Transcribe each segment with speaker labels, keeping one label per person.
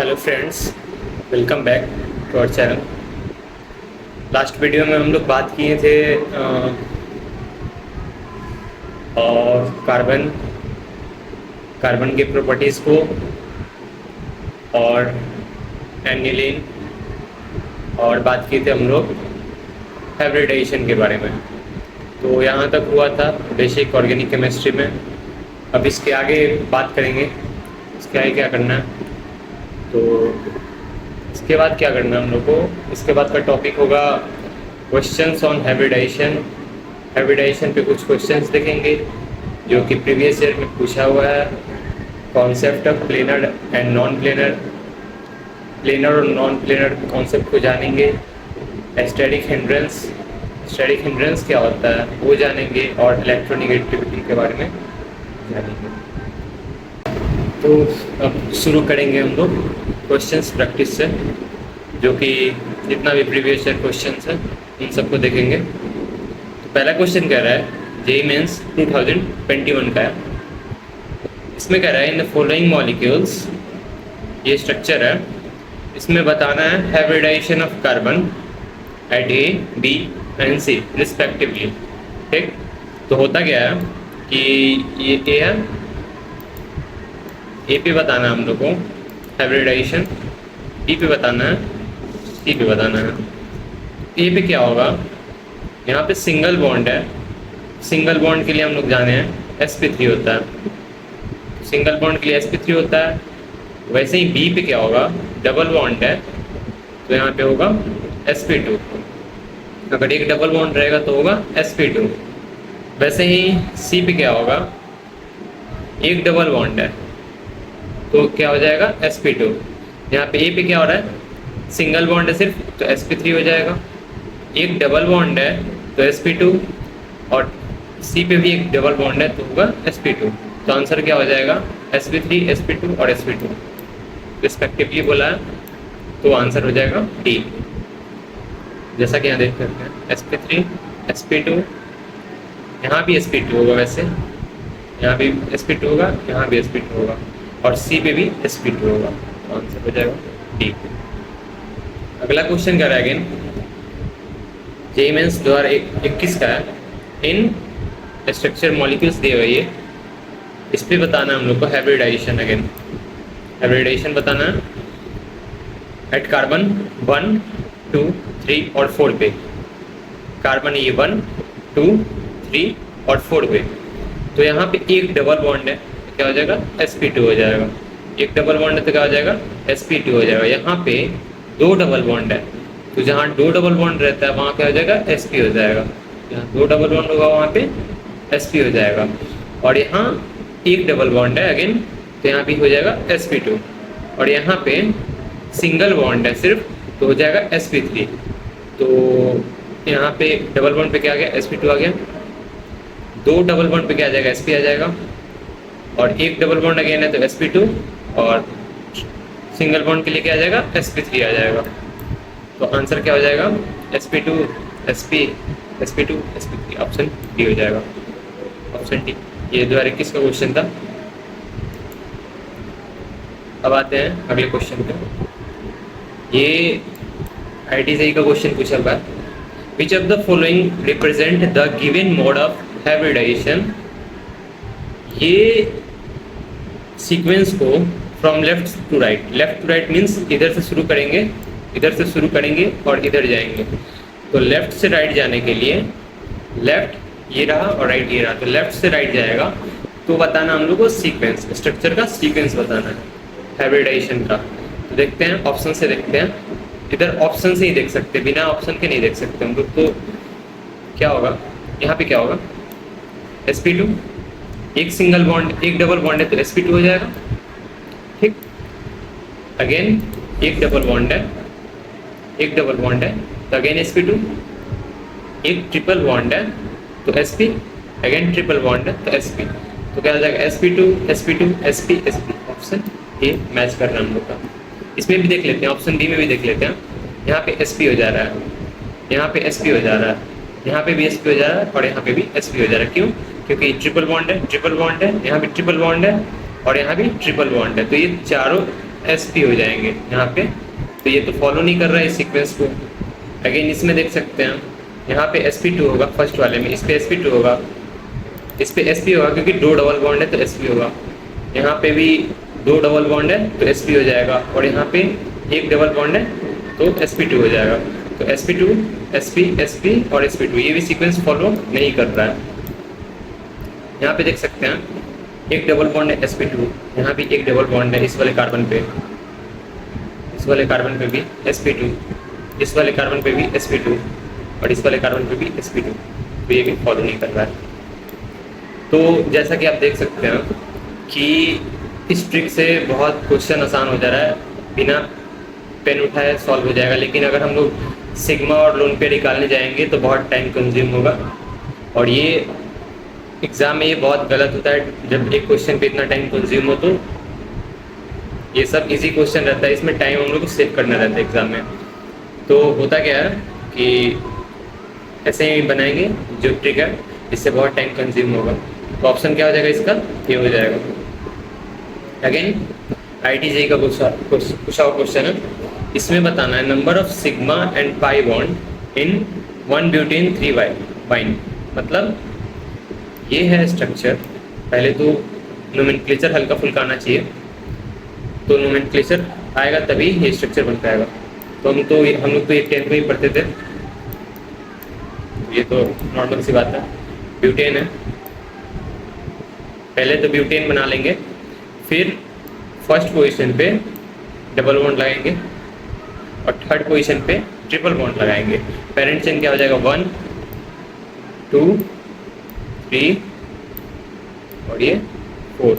Speaker 1: Hello friends, welcome back to our channel. Last video में हम लोग बात किए थे और कार्बन के प्रॉपर्टीज़ को और एनिलीन, और बात किए थे हम लोग हाइब्रिडाइजेशन के बारे में। तो यहाँ तक हुआ था बेसिक ऑर्गेनिक केमिस्ट्री में। अब इसके आगे बात करेंगे, इसके आगे क्या करना है। तो इसके बाद क्या करना है हम लोग को, इसके बाद का टॉपिक होगा क्वेश्चंस ऑन हाइब्रिडाइजेशन। हाइब्रिडाइजेशन पे कुछ क्वेश्चंस देखेंगे जो कि प्रीवियस ईयर में पूछा हुआ है। Concept of planar and non planar, planar और नॉन प्लेनर कॉन्सेप्ट को जानेंगे। स्टैटिक हिंड्रेंस क्या होता है वो जानेंगे, और इलेक्ट्रोनेगेटिविटी के बारे में जानेंगे। तो अब शुरू करेंगे हम लोग क्वेश्चंस प्रैक्टिस से, जो कि जितना भी प्रीवियस ईयर क्वेश्चंस है उन सबको देखेंगे। तो पहला क्वेश्चन कह रहा है जेईई मेंस 2021 का है। इसमें कह रहा है इन द फॉलोइंग मॉलिक्यूल्स, ये स्ट्रक्चर है, इसमें बताना है hybridization of carbon at A, B and C respectively. ठीक, तो होता क्या है कि ये ए है, ए पे बताना है हम लोग को हाइब्रिडाइजेशन, बी पे बताना है, सी पे बताना है। ए पे क्या होगा, यहाँ पे सिंगल बॉन्ड है, सिंगल बॉन्ड के लिए हम लोग जाने हैं sp3 होता है, सिंगल बॉन्ड के लिए sp3 होता है। वैसे ही बी पे क्या होगा, डबल बॉन्ड है तो यहाँ पे होगा sp2। अगर एक डबल बॉन्ड रहेगा तो होगा sp2। वैसे ही सी पे क्या होगा, एक डबल बॉन्ड है तो क्या हो जाएगा sp2। यहाँ पे ए पे क्या हो रहा है, सिंगल बॉन्ड है सिर्फ तो sp3 हो जाएगा, एक डबल बॉन्ड है तो sp2, और सी पे भी एक डबल बॉन्ड है तो होगा sp2। तो आंसर क्या हो जाएगा sp3, sp2 और sp2 रिस्पेक्टिवली बोला है, तो आंसर हो जाएगा डी। जैसा कि यहाँ देख सकते हैं sp3, sp2, यहाँ भी sp2 होगा, वैसे यहाँ भी sp2 होगा, यहाँ भी sp2 होगा, और सी पे भी sp2 होगा, तो आंसर हो जाएगा डी। अगला क्वेश्चन क्या है, अगेन जेईई मेंस 2021 का है। इन स्ट्रक्चर मॉलिक्यूल्स दिए हुए ये, इस पे बताना है हम लोग को हाइब्रिडाइजेशन। अगेन हाइब्रिडाइजेशन बताना है एट कार्बन 1, 2, 3 और 4 पे। कार्बन ये 1, 2, 3 और 4 पे, तो यहाँ पे एक डबल बॉन्ड है तो क्या हो जाएगा sp2 हो जाएगा। एक डबल बॉन्ड है तो क्या हो जाएगा sp2 हो जाएगा। यहाँ पे दो डबल बॉन्ड है तो जहाँ दो डबल बॉन्ड रहता है वहाँ क्या हो जाएगा sp हो जाएगा। यहाँ दो डबल बॉन्ड होगा वहाँ पे sp हो जाएगा, और यहाँ एक डबल बॉन्ड है अगेन तो यहाँ भी हो जाएगा sp2, और यहाँ पे सिंगल बॉन्ड है सिर्फ तो हो जाएगा sp3। तो यहाँ पे डबल बॉन्ड पे क्या आ गया, sp2 आ गया। दो डबल बॉन्ड पे क्या आ जाएगा, sp आ जाएगा, और एक डबल बॉन्ड अगेन है तो sp2, और सिंगल बॉन्ड के लिए क्या आ जाएगा sp3 आ जाएगा। तो आंसर क्या हो जाएगा sp2, sp2, sp3, option D हो जाएगा, ऑप्शन डी। ये 2021 का क्वेश्चन था। अब आते हैं अगले क्वेश्चन पे। ये IIT का क्वेश्चन पूछा हुआ है, which of the following represent the given mode of hybridization. ये सीक्वेंस को from left to right means इधर से शुरू करेंगे और इधर जाएंगे। तो लेफ्ट से राइट जाने के लिए, लेफ्ट ये रहा और राइट ये रहा, तो लेफ्ट से राइट जाएगा तो बताना हम लोग को सीक्वेंस, स्ट्रक्चर का सीक्वेंस बताना है हाइब्रिडाइजेशन का। तो देखते हैं, ऑप्शन से देखते हैं। इधर ऑप्शन से ही देख सकते, बिना ऑप्शन के नहीं देख सकते हम लोग। तो क्या होगा, यहाँ पे क्या होगा sp2, एक सिंगल बॉन्ड, एक डबल बॉन्ड है तो sp2 हो जाएगा। ठीक, अगेन एक डबल बॉन्ड है तो अगेन sp2, एक ट्रिपल बॉन्ड है तो sp, अगेन ट्रिपल बॉन्ड है तो sp, तो क्या हो जाएगा sp2, sp2, sp, sp। Option A match कर रहा है हम लोग का। इसमें भी देख लेते हैं, ऑप्शन डी में भी देख लेते हैं। यहाँ पे sp हो जा रहा है, यहाँ पे sp हो जा रहा है, यहाँ पे भी sp हो जा रहा है, और यहाँ पे भी sp हो जा रहा है। क्यों, क्योंकि ट्रिपल बॉन्ड है, यहाँ भी ट्रिपल बॉन्ड है, और यहाँ भी ट्रिपल बॉन्ड है, तो ये चारों sp हो जाएंगे यहाँ पे। तो ये तो फॉलो नहीं कर रहा है इस सीक्वेंस को। अगेन इसमें देख सकते हैं यहाँ पे sp2 होगा फर्स्ट वाले में, इस पे sp2 होगा, इस पे sp होगा क्योंकि दो डबल बॉन्ड है तो sp होगा। यहाँ पे भी दो डबल बॉन्ड है तो sp हो जाएगा, और यहाँ पे एक डबल बॉन्ड है तो sp2 हो जाएगा। तो sp2 sp sp और sp2 ये भी सीक्वेंस फॉलो नहीं कर रहा है। यहाँ पे देख सकते हैं एक डबल बॉन्ड है sp2, यहाँ भी एक डबल बॉन्ड है इस वाले कार्बन पे, इस वाले कार्बन पे भी sp2, इस वाले कार्बन पे भी sp2 और इस वाले कार्बन पे भी sp2, तो ये भी फॉलो नहीं कर रहा है। तो जैसा कि आप देख सकते हैं कि इस ट्रिक से बहुत क्वेश्चन आसान हो जा रहा है, बिना पेन उठाए सॉल्व हो जाएगा। लेकिन अगर हम लोग सिग्मा और लोन पे निकालने जाएंगे तो बहुत टाइम कंज्यूम होगा, और ये एग्ज़ाम में ये बहुत गलत होता है जब एक क्वेश्चन पे इतना टाइम कंज्यूम हो। तो ये सब इजी क्वेश्चन रहता है, इसमें टाइम हम लोग को सेव करना रहता है एग्ज़ाम में। तो होता क्या है कि ऐसे ही बनाएंगे जो ट्रिक है, इससे बहुत टाइम कंज्यूम होगा। तो ऑप्शन क्या हो जाएगा इसका, ये हो जाएगा। अगेन IIT-JEE का पूछा हुआ क्वेश्चन है, इसमें बताना है number of sigma and pi bond in 1 butane 3 बाइन। मतलब ये है स्ट्रक्चर, पहले तो नोमेनक्लेचर हल्का फुल्का आना चाहिए, तो नोमेनक्लेचर आएगा तभी ये स्ट्रक्चर बन पाएगा। तो हम लोग तो ये 10th में ही पढ़ते थे, ये तो नॉर्मल सी बात है। ब्यूटेन है, पहले तो ब्यूटेन बना लेंगे, फिर फर्स्ट पोजीशन पे डबल बॉन्ड लगाएंगे और थर्ड पोजीशन पे ट्रिपल बॉन्ड लगाएंगे। पेरेंट चेन क्या हो जाएगा 1 2 3 और ये 4,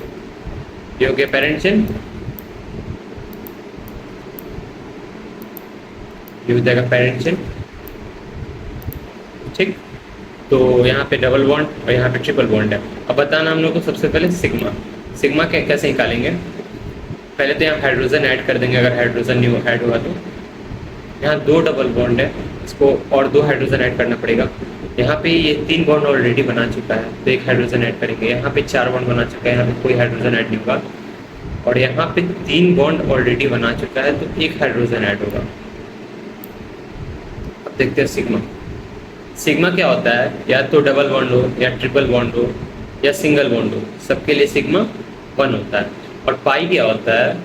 Speaker 1: ये हो गया पेरेंट चेन। ये हो जाएगा पेरेंट चेन, ठीक। तो यहाँ पे डबल बॉन्ड और यहाँ पे ट्रिपल बॉन्ड है। अब बताना हम लोग को सबसे पहले सिग्मा कैसे निकालेंगे। पहले तो यहाँ हाइड्रोजन ऐड कर देंगे, अगर हाइड्रोजन न्यू ऐड हुआ तो। यहाँ 2 डबल बॉन्ड है, इसको और 2 हाइड्रोजन ऐड करना पड़ेगा। यहाँ पे ये 3 बॉन्ड ऑलरेडी बना चुका है तो एक हाइड्रोजन ऐड करेंगे। यहाँ पे 4 बॉन्ड बना चुका है, यहाँ पे कोई हाइड्रोजन ऐड नहीं होगा। और यहाँ पे 3 बॉन्ड ऑलरेडी बना चुका है तो एक हाइड्रोजन ऐड होगा। अब देखते हैं सिग्मा क्या होता है, या तो डबल बॉन्ड हो या ट्रिपल बॉन्ड हो या सिंगल बॉन्ड हो, सबके लिए सिग्मा 1 होता है। और पाई क्या होता है,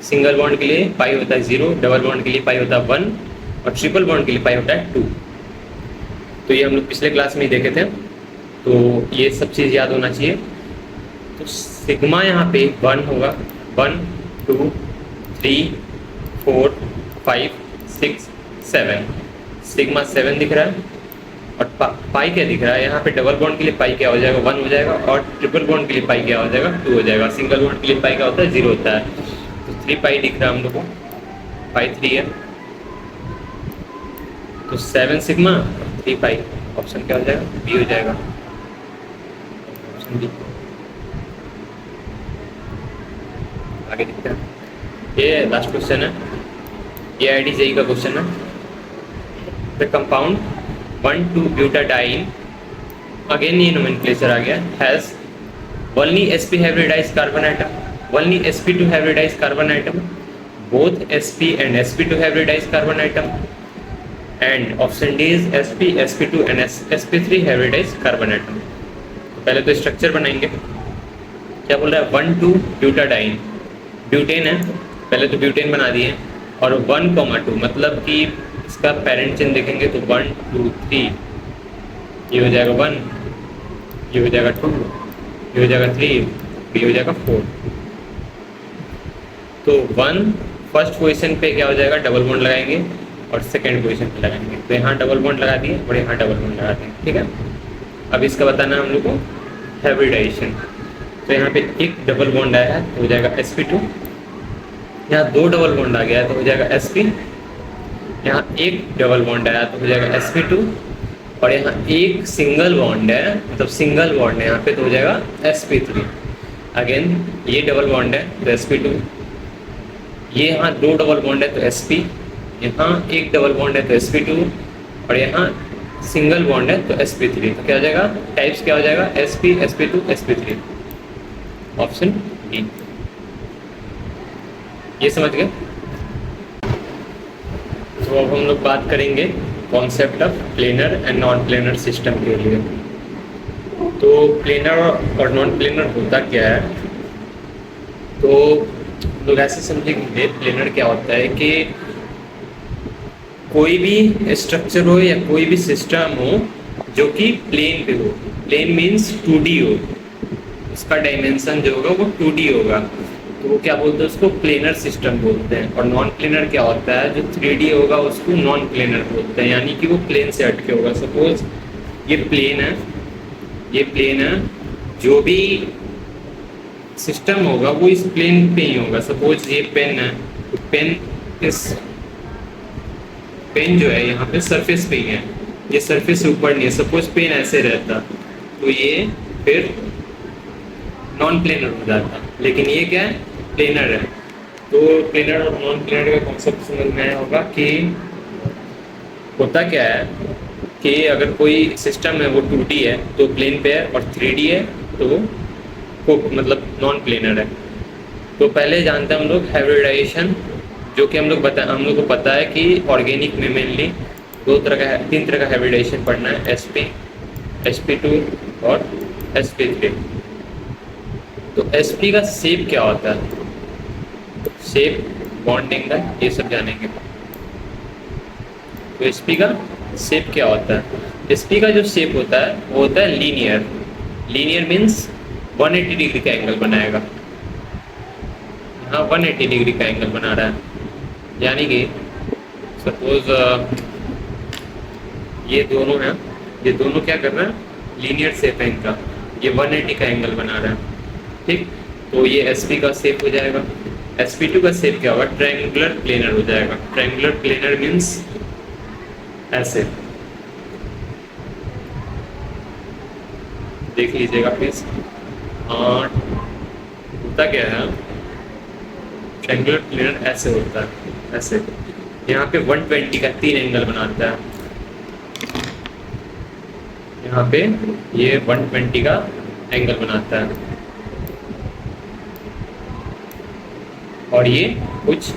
Speaker 1: सिंगल बॉन्ड के लिए पाई होता है 0, डबल बॉन्ड के लिए पाई होता है 1 और ट्रिपल बॉन्ड के लिए पाई होता है 2। तो ये हम लोग पिछले क्लास में ही देखे थे, तो ये सब चीज़ याद होना चाहिए। तो सिग्मा यहाँ पे 1 होगा, 1 2 3 4 5 6 7, सिग्मा 7 दिख रहा है। और पाई क्या दिख रहा है, यहाँ पे डबल बॉन्ड के लिए पाई क्या हो जाएगा 1 हो जाएगा, और ट्रिपल बॉन्ड के लिए पाई क्या हो जाएगा 2 हो जाएगा। सिंगल बॉन्ड के लिए पाई क्या होता है 0 होता है। तो 3 पाई दिख रहा है हम लोग को, पाई 3 है, तो 7 सिग्मा 3 पाई, ऑप्शन क्या हो जाएगा, बी हो जाएगा, ऑप्शन बी। आगे देखते हैं, ये लास्ट क्वेश्चन है, ये IIT-JEE का क्वेश्चन है। द कंपाउंड 1,2-butadiene, अगेन ये नोमेनक्लेचर आ गया, has only sp hybridized carbon atom, only sp2 hybridized carbon atom, both sp and sp2 hybridized carbon atom, and option D is sp sp2 and sp3 hybridized carbon atom। तो पहले तो structure बनाएंगे, क्या बोल रहा है 1,2-butadiene, butane है, पहले तो ब्यूटेन बना दिए, और 1,2 मतलब कि इसका पेरेंट चेन देखेंगे तो 1 2 3, ये हो जाएगा 1, ये हो जाएगा 2, ये हो जाएगा 3, ये हो जाएगा 4। तो 1 फर्स्ट पोजीशन पे क्या हो जाएगा, डबल बॉन्ड लगाएंगे, और सेकंड पोजीशन पे लगाएंगे। तो यहाँ डबल बॉन्ड लगा दिए और यहाँ डबल बॉन्ड लगा दिए, ठीक है। अब इसका बताना है हम लोग को हाइब्रिडाइजेशन। तो यहाँ पे एक डबल बॉन्ड आया है तो हो जाएगा sp2, यहाँ 2 डबल बॉन्ड आ गया है तो हो जाएगा sp, यहाँ एक डबल बॉन्ड आया तो हो जाएगा sp2, और यहाँ एक सिंगल बॉन्ड है, मतलब सिंगल बॉन्ड है यहाँ पे तो हो जाएगा sp3। अगेन ये डबल बॉन्ड है तो sp2, ये यहाँ 2 डबल बॉन्ड है तो sp, यहाँ एक डबल बॉन्ड है तो sp2, और यहाँ सिंगल बॉन्ड है तो sp3। तो क्या हो जाएगा, टाइप्स क्या हो जाएगा, sp sp2 sp3, option D. ये समझ गए। तो अब हम लोग बात करेंगे concept of planar and non planar system के लिए। तो प्लेनर और नॉन प्लेनर होता क्या है, तो लोग ऐसे समझेंगे प्लेनर क्या होता है कि कोई भी स्ट्रक्चर हो या कोई भी सिस्टम हो जो कि प्लेन पे हो। प्लेन मीन्स 2D हो, इसका डायमेंशन जो होगा वो 2D होगा, तो वो क्या बोलते हैं, उसको प्लेनर सिस्टम बोलते हैं। और नॉन प्लेनर क्या होता है, जो 3D होगा उसको नॉन प्लेनर बोलते हैं, यानी कि वो प्लेन से हटके होगा। सपोज ये प्लेन है, ये प्लेन है, जो भी सिस्टम होगा वो इस प्लेन पे ही होगा। सपोज ये पेन है, तो पेन इस पेन जो है यहाँ पे सरफेस पे ही है, ये सरफेस से ऊपर नहीं है। सपोज पेन ऐसे रहता तो ये फिर नॉन प्लेनर हो जाता, लेकिन ये क्या है, प्लेनर है। तो प्लेनर और नॉन प्लेनर का कॉन्सेप्ट समझ में आया होगा कि होता क्या है कि अगर कोई सिस्टम है वो 2D है तो प्लेन पे है, और 3D है तो वो मतलब नॉन प्लेनर है। तो पहले जानते हैं हम लोग हाइब्रिडाइजेशन, जो कि हम लोग को पता है कि ऑर्गेनिक में मेनली तीन तरह का हाइब्रिडाइजेशन पढ़ना है, sp, sp2 और sp3। तो sp का शेप क्या होता है, शेप, बॉन्डिंग का, ये सब जानेंगे। तो sp का शेप क्या होता है, sp का जो शेप होता है वो होता है लीनियर। लीनियर मीन्स 180 डिग्री का एंगल बनाएगा। यहाँ 180 डिग्री का एंगल बना रहा है, यानी कि सपोज ये दोनों हैं, ये दोनों क्या कर रहा है, लीनियर शेप है इनका, ये 180 का एंगल बना रहा है, ठीक। तो ये sp का शेप हो जाएगा। sp2 का शेप क्या होगा, ट्रायंगुलर प्लेनर हो जाएगा। ट्रायंगुलर प्लेनर मीन्स ऐसे, देख लीजिएगा प्लीज। होता क्या है, ट्रायंगुलर प्लेनर ऐसे होता है, ऐसे। यहाँ पे 120 का 3 एंगल बनाता है, यहाँ पे ये 120 का एंगल बनाता है, और ये कुछ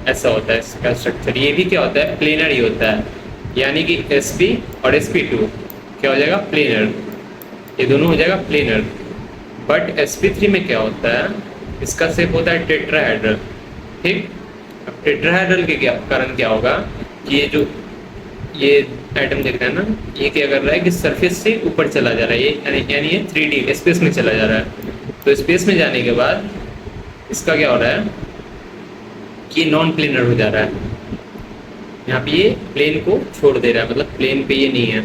Speaker 1: ऐसा होता है इसका स्ट्रक्चर। ये भी क्या होता है, प्लेनर ही होता है, यानी कि sp और sp2 क्या हो जाएगा, प्लेनर। ये दोनों हो जाएगा प्लेनर। बट sp3 में क्या होता है, इसका शेप होता है टेट्राहेड्रल, ठीक। अब टेट्राहेड्रल के कारण क्या होगा कि ये एटम देख रहे हैं ना, ये क्या कर रहा है कि सरफेस से ऊपर चला जा रहा है, यानी ये 3D स्पेस में चला जा रहा है। तो स्पेस में जाने के बाद इसका क्या हो रहा है कि नॉन प्लेनर हो जा रहा है। यहाँ पे ये प्लेन को छोड़ दे रहा है, मतलब प्लेन पे ये नहीं है,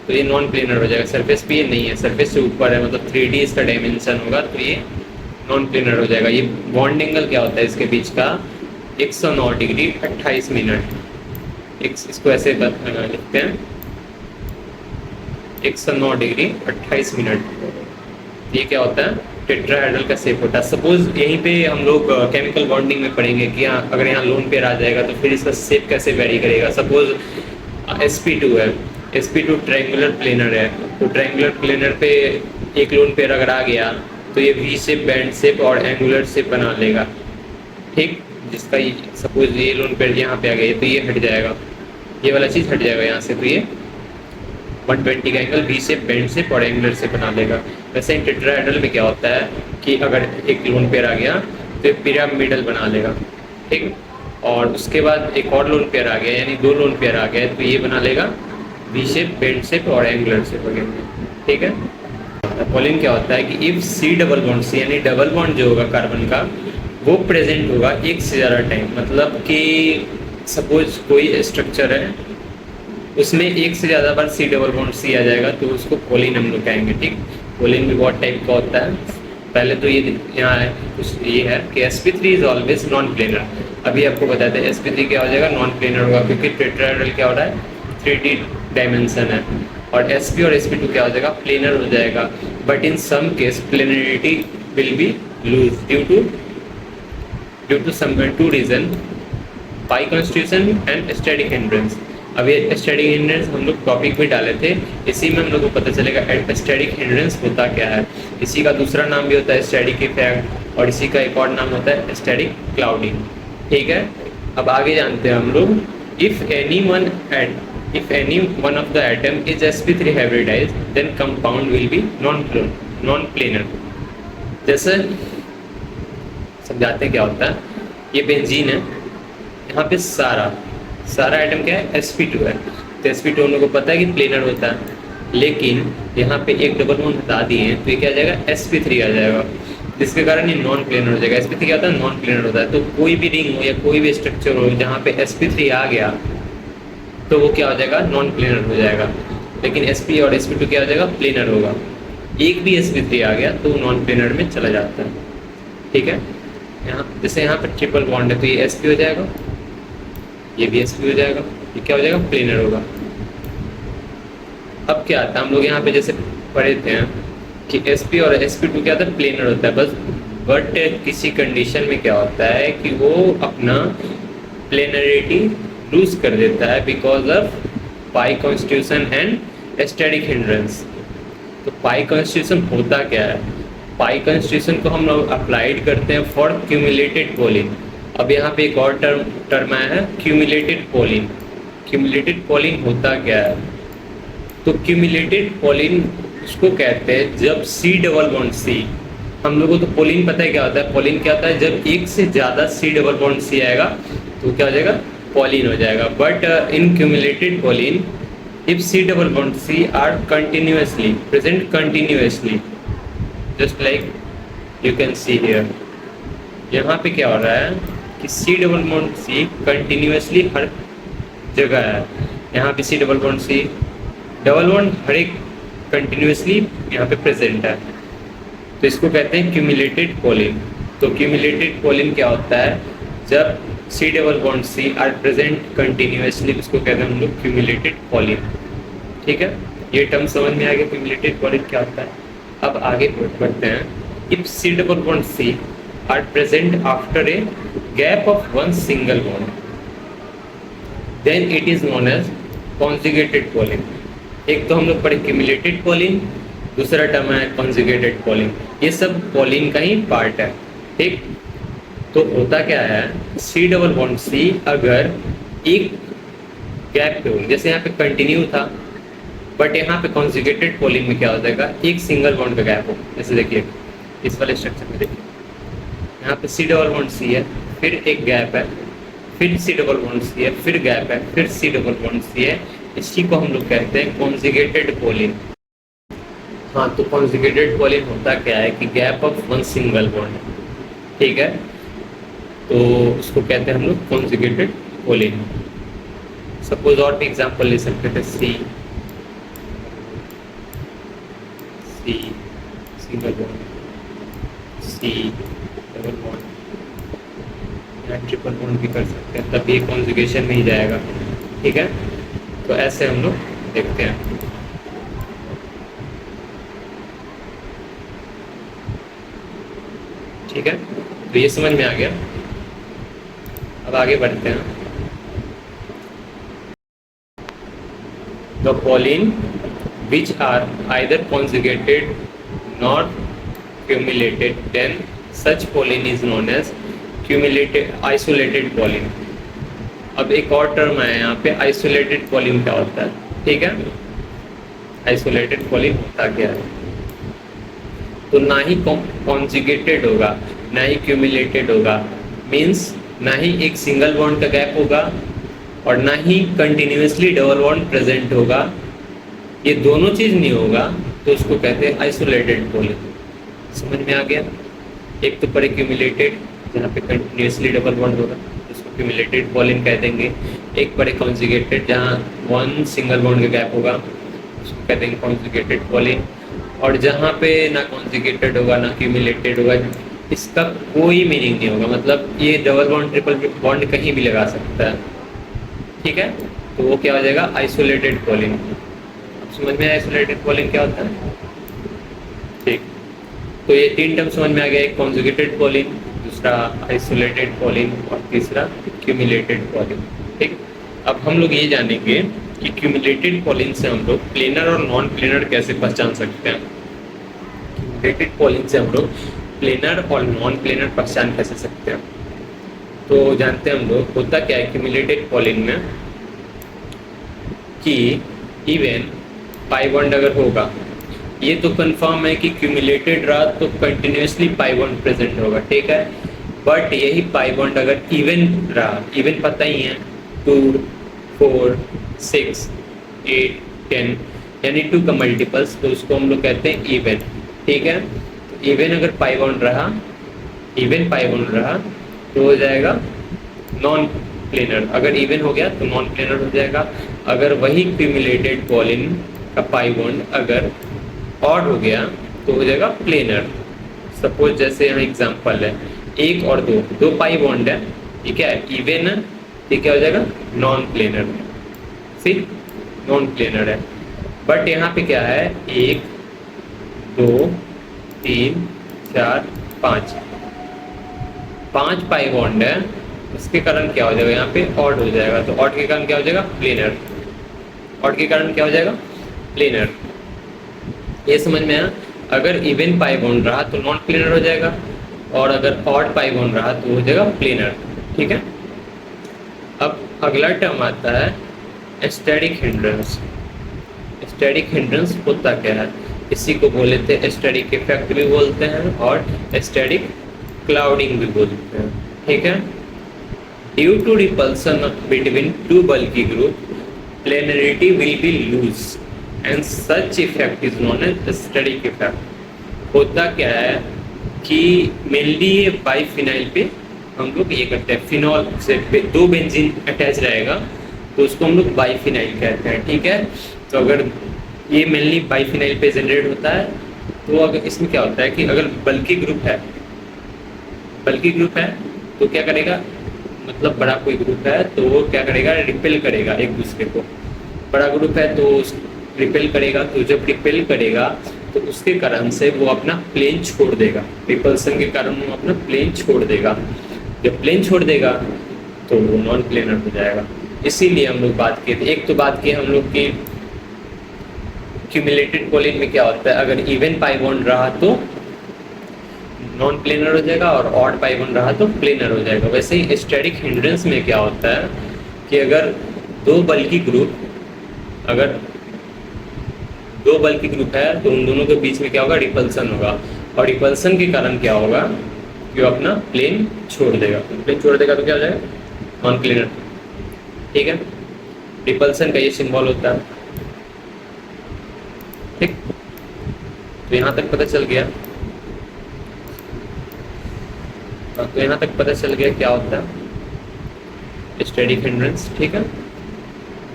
Speaker 1: तो ये नॉन प्लेनर हो जाएगा। सरफेस पे ये नहीं है, सरफेस से ऊपर है, मतलब 3D इसका डायमेंशन होगा, तो ये नॉन प्लेनर हो जाएगा। ये बॉन्ड एंगल क्या होता है इसके बीच का, 109 डिग्री 28 मिनट। इसको ऐसे लिखते हैं, 109 डिग्री 28 मिनट। ये क्या होता है, टेट्राहेड्रल का शेप होता है। सपोज यहीं पे हम लोग केमिकल बॉन्डिंग में पढ़ेंगे कि अगर यहाँ लोन पेयर आ जाएगा तो फिर इसका शेप कैसे वेरी करेगा। सपोज sp2 है, sp2 ट्रायंगुलर प्लेनर है, तो ट्रायंगुलर प्लेनर पे एक लोन पेयर अगर आ गया तो ये वी शेप, बैंड शेप और एंगुलर शेप बना लेगा, ठीक। जिसका सपोज ये लोन पेयर यहाँ पे आ गया तो ये हट जाएगा, ये वाला चीज़ हट जाएगा यहाँ से, तो ये 120 का angle V shape, band shape और एंगुलर शेप बना लेगा। वैसे ही टेट्राहेड्रल में क्या होता है कि अगर एक लोन पेयर आ गया तो ये पिरामिडल बना लेगा, ठीक। और उसके बाद एक और लोन पेयर आ गया, यानी 2 लोन पेयर आ गए तो ये बना लेगा वी शेप, बैंड शेप और एंगुलर शेप वगैरह, ठीक है। पॉलिन क्या होता है कि if C double bond C, यानी डबल बॉन्ड जो होगा कार्बन का वो प्रेजेंट होगा एक से ज़्यादा टाइम। मतलब कि सपोज कोई स्ट्रक्चर है उसमें एक से ज़्यादा बार C डबल बॉन्ड C आ जाएगा तो उसको पॉलिन हम लोग कहेंगे, ठीक। पॉलिन भी बहुत टाइप का होता है। पहले तो ये यहाँ है, कुछ ये है कि sp3 is always non planar. अभी आपको बताते हैं sp3 क्या हो जाएगा, नॉन प्लेनर होगा, क्योंकि टेट्राहेड्रल क्या हो रहा है, 3D डायमेंशन है। और sp और sp2 क्या हो जाएगा, प्लेनर हो जाएगा। But in some case planarity will be lose due to some 2 reason, pi constitution and static hindrance. अब ये स्टैटिक हिंड्रेंस हम लोग टॉपिक में डाले थे, इसी में हम लोग को पता चलेगा स्टैटिक हिंड्रेंस होता क्या है। इसी का दूसरा नाम भी होता है स्टैटिक इफेक्ट, और इसी का एक और नाम होता है स्टैटिक क्लाउडिंग। ठीक है, अब आगे जानते हैं हम लोग। If any one of the atom is sp3 hybridized then compound will be non planar. जैसे समझाते हैं क्या होता है। ये बेंजीन है, यहाँ पे सारा एटम क्या है, sp2 है। तो sp2 हम लोग को पता है कि प्लेनर होता है, लेकिन यहाँ पे एक डबल बॉन्ड हटा दिए हैं तो ये क्या आ जाएगा, sp3 आ जाएगा, जिसके कारण ये नॉन प्लेनर हो जाएगा। sp3 क्या होता है, नॉन प्लेनर होता है। तो कोई भी रिंग हो या कोई भी स्ट्रक्चर हो जहाँ पे sp3 आ गया तो वो क्या हो जाएगा, नॉन प्लेनर हो जाएगा। लेकिन sp और sp2 क्या हो जाएगा, प्लेनर होगा। एक भी sp3 आ गया तो नॉन प्लेनर में चला जाता है। ठीक है, यहाँ जैसे यहाँ पर ट्रिपल बॉन्ड है तो ये sp हो जाएगा, ये भी sp हो जाएगा, ये क्या हो जाएगा, प्लेनर होगा। अब क्या आता है, हम लोग यहाँ पे जैसे पढ़े थे कि sp और sp2 क्या होता है, प्लेनर होता है बस। बट किसी कंडीशन में क्या होता है कि वो अपना प्लेनरिटी लूज कर देता है because of pi constitution and static hindrance. तो पाई कॉन्स्टिट्यूशन होता क्या है, पाई कॉन्स्टिट्यूशन को हम लोग अप्लाइड करते हैं फॉर क्यूमुलेटेड पोलिंग। अब यहाँ पे एक और टर्म आया है, क्यूमुलेटेड पोलिंग। क्यूमुलेटेड पोलिंग होता क्या है, तो क्यूमुलेटेड पोलिंग उसको कहते हैं जब सी डबल बॉन्ड सी, हम लोगों को तो पोलिन पता है क्या होता है, पोलिन क्या होता है, जब एक से ज़्यादा सी डबल बॉन्ड सी आएगा तो क्या हो जाएगा, पोलिन हो जाएगा। But in cumulated polyene if C double bond C are continuously present continuously, just like you can see here. यहाँ पे क्या हो रहा है कि C double bond C continuously हर जगह है। यहाँ पे C double bond C double bond हर एक कंटिन्यूसली यहाँ पे प्रेजेंट है, तो इसको कहते हैं क्यूमुलेटेड पोलिन। तो क्यूमुलेटेड पोलिन क्या होता है, जब C double bond C are present continuously, उसको कहते हैं हम लोग क्यूमुलेटेड पोलिन। ठीक है, ये टर्म समझ में आ गया क्यूमुलेटेड पोलिन क्या होता है। अब आगे बढ़ते हैं। If C double bond C are present after a gap of one single bond then it is known as conjugated polyene. एक तो हम लोग पढ़े क्यूमुलेटेड पोलिन, दूसरा टर्म है कॉन्जुगेटेड पोलिन। ये सब पोलिन का ही पार्ट है। ठीक, तो होता क्या है, सी डबल बॉन्ड सी अगर एक गैप पे हो, जैसे यहाँ पे कंटिन्यू था, बट यहाँ पे कॉन्जुगेटेड पोलिन में क्या हो जाएगा, एक सिंगल बॉन्ड का गैप हो। जैसे देखिए इस वाले स्ट्रक्चर में देखिए, यहाँ पे सी डबल बॉन्ड सी है, फिर एक गैप है, फिर सी डबल बॉन्ड सी है, फिर गैप है, फिर सी डबल बॉन्ड सी है। इसी को हम लोग कहते हैं कॉन्जुगेटेड पोलिन। हाँ, तो कॉन्जुगेटेड पोलिन होता क्या है कि gap of one single bond. ठीक है, तो उसको कहते हैं हम लोग कॉन्जुगेटेड पोलिन। सपोज और भी एग्जांपल ले सकते थे, C single bond, C double bond, या ट्रिपल बॉन्ड भी कर सकते हैं, तब ये कॉन्जुगेशन में ही जाएगा। ठीक है, तो ऐसे हम लोग देखते हैं। ठीक है, तो ये समझ में आ गया। अब आगे बढ़ते हैं। The polyene which are either conjugated not cumulated then such polyene is known as cumulated isolated polyene. अब एक और टर्म है यहाँ पे, आइसोलेटेड पोलिन क्या होता है। ठीक है, आइसोलेटेड पोलिन होता क्या है, तो ना ही कॉन्जुगेटेड होगा ना ही क्यूमुलेटेड होगा, मीन्स ना ही एक सिंगल बॉन्ड का गैप होगा और ना ही कंटिन्यूसली डबल बॉन्ड प्रेजेंट होगा। ये दोनों चीज़ नहीं होगा तो उसको कहते हैं आइसोलेटेड पोलिन। समझ में आ गया। एक तो पर क्यूमुलेटेड जहाँ पे कंटिन्यूसली डबल बॉन्ड होगा, उसको क्यूमुलेटेड पोलिन कह देंगे। एक पर कॉन्जुगेटेड जहाँ वन सिंगल बॉन्ड का गैप होगा, उसको कह देंगे कॉन्जुगेटेड पोलिन। और जहाँ पे ना कॉन्जुगेटेड होगा ना क्यूमुलेटेड होगा, इसका कोई मीनिंग नहीं होगा, मतलब ये डबल बॉन्ड ट्रिपल बॉन्ड कहीं भी लगा सकता है। ठीक है, तो वो क्या हो जाएगा, आइसोलेटेड पोलिन। अब समझ में आया आइसोलेटेड पोलिन क्या होता है। ठीक, तो ये तीन टर्म समझ में आ गया, एक कॉन्जुगेटेड पोलिन, दूसरा आइसोलेटेड पोलिन और तीसरा क्यूमुलेटेड पोलिन। ठीक, अब हम लोग ये जानेंगे कि क्यूमुलेटेड पोलिन से हम लोग प्लेनर और नॉन प्लेनर कैसे पहचान सकते हैं। क्यूमुलेटेड पोलिन से हम लोग प्लेनर और नॉन प्लेनर पहचान कैसे सकते हैं? तो जानते हैं हम लोग, होता क्या है क्यूमुलेटेड पॉलिन में कि इवन पाई बॉन्ड अगर होगा, ये तो कंफर्म है कि क्यूमुलेटेड रहा तो कंटिन्यूसली पाई बॉन्ड प्रेजेंट होगा, ठीक है। बट यही पाई बॉन्ड अगर इवन रहा, इवन पता ही है 2 4 6 8 10 यानी 2 का मल्टीपल्स, तो उसको हम लोग कहते हैं इवन, ठीक है। इवन अगर पाई बॉन्ड रहा, इवन पाई बॉन्ड रहा तो हो जाएगा नॉन प्लेनर। अगर इवन हो गया तो नॉन प्लेनर हो जाएगा। अगर वही क्यूमुलेटेड पॉलिन का पाई बॉन्ड अगर ऑड हो गया तो हो जाएगा प्लेनर। सपोज जैसे यहाँ एग्जांपल है 1 और 2, 2 पाई बॉन्ड है, ठीक है, इवन है, ये क्या हो जाएगा नॉन प्लेनर, सी नॉन प्लेनर है। बट यहाँ पे क्या है 1 2 3 4 5, 5 पाई बॉन्ड है, उसके कारण क्या हो जाएगा यहाँ पे ऑड हो जाएगा। तो ऑड के कारण क्या हो जाएगा प्लेनर, ऑड के कारण क्या हो जाएगा प्लेनर। ये समझ में आया? अगर इवन पाई बॉन्ड रहा तो नॉन प्लेनर हो जाएगा, और अगर ऑड पाई बॉन्ड रहा तो हो जाएगा प्लेनर, ठीक है। अब अगला टर्म आता है एस्टेटिक हिंड्रेंस। एस्टेटिक हिंड्रेंस होता क्या है? इसी को बोल लेते हैं एस्टेटिक इफेक्ट भी बोलते हैं और एस्टेटिक क्लाउडिंग भी बोलते हैं, ठीक है। Due to repulsion between two bulky group, planarity will be lose and such effect is known as static effect. होता क्या है कि मेनली ये बाइफिनाइल पे हम लोग ये करते हैं, फिनॉल से 2 बेंजीन अटैच रहेगा तो उसको हम लोग बाइफिनाइल कहते हैं, ठीक है। तो अगर ये मेनली बाइफिनाइल पे जनरेट होता है, तो अगर इसमें क्या होता है कि अगर बल्की ग्रुप है, बल्की ग्रुप है तो क्या करेगा, मतलब बड़ा कोई ग्रुप है तो वो क्या करेगा रिपेल करेगा एक दूसरे को। बड़ा ग्रुप है तो रिपेल करेगा, तो जब रिपेल करेगा तो उसके कारण से वो अपना प्लेन छोड़ देगा, रिपल्सन के कारण वो अपना प्लेन छोड़ देगा। जब प्लेन छोड़ देगा तो वो नॉन प्लेनर हो जाएगा। इसीलिए हम लोग बात किए थे, एक तो बात की हम लोग की क्यूमुलेटेड पॉलिन में क्या होता है, अगर इवन पाई बॉन्ड रहा तो नॉन प्लेनर हो जाएगा और ऑड पाई बॉन्ड रहा तो प्लेनर हो जाएगा। वैसे ही एस्टेटिक हिंड्रेंस में क्या होता है कि अगर 2 बल्की ग्रुप, अगर 2 बल्की ग्रुप है तो उन दोनों के बीच में क्या होगा रिपल्सन होगा, और रिपल्सन के कारण क्या होगा कि वो अपना प्लेन छोड़ देगा। प्लेन छोड़ देगा तो क्या हो जाएगा नॉन प्लेनर, ठीक है। रिपल्सन का ये सिंबल होता है, ठीक। तो यहाँ तक पता चल गया, तो यहाँ तक पता चल गया क्या होता है एस्टेटिक हिंड्रेंस, ठीक है।